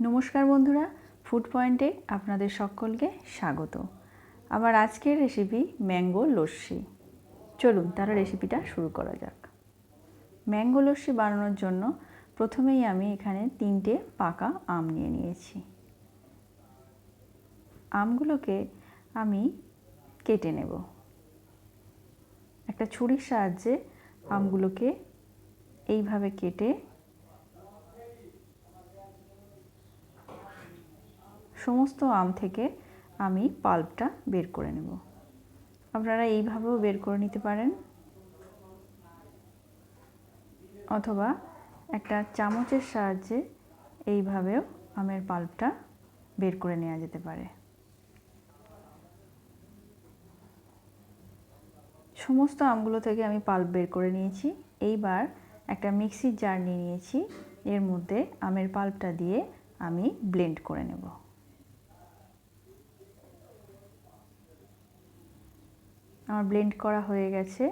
নমস্কার বন্ধুরা, ফুড পয়েন্টে আপনাদের সকলকে স্বাগত। আমার আজকের রেসিপি ম্যাঙ্গো লস্যি। চলুন তাহলে রেসিপিটা শুরু করা যাক। ম্যাঙ্গো লস্যি বানানোর জন্য প্রথমেই আমি এখানে 3টে পাকা আম নিয়ে নিয়েছি। আমগুলোকে আমি কেটে নেব। একটা ছুরির সাহায্যে আমগুলোকে এইভাবে কেটে সমস্ত আম থেকে আমি পাল্পটা বের করে নেব। আপনারা এইভাবেও বের করে নিতে পারেন, অথবা একটা চামচের সাহায্যে এইভাবেও আমের পাল্পটা বের করে নেওয়া যেতে পারে। সমস্ত আমগুলো থেকে আমি পাল্প বের করে নিয়েছি। এইবার একটা মিক্সির জার নিয়ে নিয়েছি, এর মধ্যে আমের পাল্পটা দিয়ে আমি ব্লেন্ড করে নেব। আমার ব্লেন্ড করা হয়ে গেছে।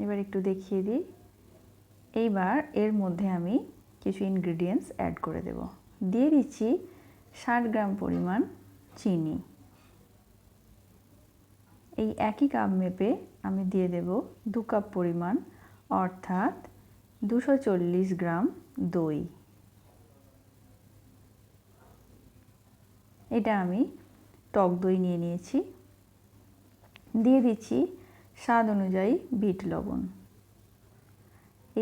এবার একটু দেখিয়ে দিই। এইবার এর মধ্যে আমি কিছু ইনগ্রেডিয়েন্টস অ্যাড করে দেব। দিয়ে দিচ্ছি 60 গ্রাম পরিমাণ চিনি। এই একই কাপ মেপে আমি দিয়ে দেব 2 কাপ পরিমাণ, অর্থাৎ 240 গ্রাম দই। এটা আমি টক দই নিয়ে নিয়েছি। দিয়ে দিচ্ছি স্বাদ অনুযায়ী বিট লবণ।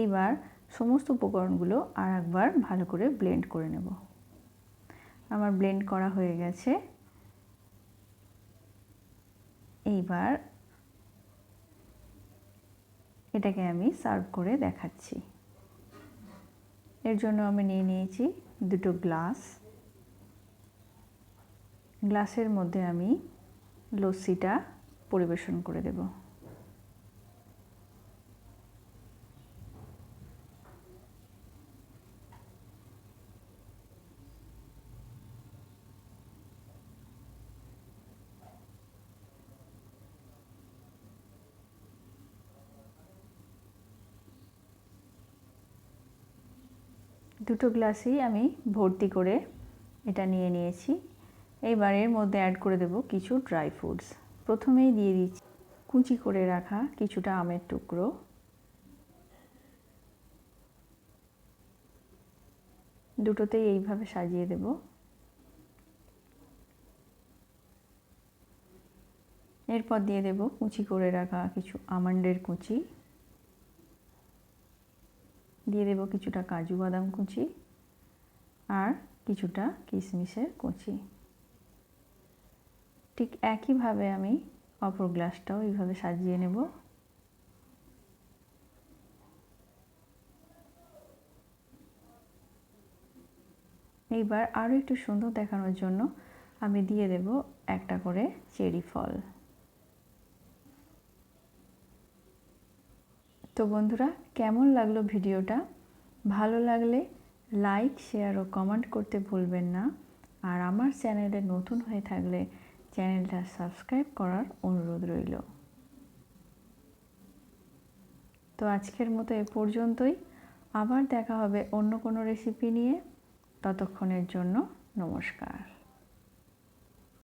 এইবার সমস্ত উপকরণগুলো আর একবার ভালো করে ব্লেন্ড করে নেব। আমার ব্লেন্ড করা হয়ে গেছে। এইবার এটাকে আমি সার্ভ করে দেখাচ্ছি। এর জন্য আমি নিয়ে নিয়েছি 2টো গ্লাস। গ্লাসের মধ্যে আমি লস্যিটা পরিবেশন করে দেব। দুটো গ্লাসই আমি ভর্তি করে এটা নিয়ে নিয়েছি। এইবার এর মধ্যে অ্যাড করে দেব কিছু ড্রাই ফ্রুটস। প্রথমেই দিয়ে দিচ্ছি কুচি করে রাখা কিছুটা আমের টুকরো। দুটোতেই এইভাবে সাজিয়ে দেব। এরপর দিয়ে দেব কুচি করে রাখা কিছু আমন্ডের কুচি। দিয়ে দেব কিছুটা কাজু বাদাম কুচি আর কিছুটা কিশমিশের কুচি। ঠিক একইভাবে আমি অপর গ্লাসটাও এইভাবে সাজিয়ে নেব। এইবার আরও একটু সুন্দর দেখানোর জন্য আমি দিয়ে দেব একটা করে চেরি ফল। তো বন্ধুরা, কেমন লাগলো ভিডিওটা? ভালো লাগলে লাইক, শেয়ার ও কমেন্ট করতে ভুলবেন না। আর আমার চ্যানেলে নতুন হয়ে থাকলে চ্যানেলটা সাবস্ক্রাইব করার অনুরোধ রইল। তো আজকের মতো এ পর্যন্তই। আবার দেখা হবে অন্য কোনো রেসিপি নিয়ে। ততক্ষণের জন্য নমস্কার।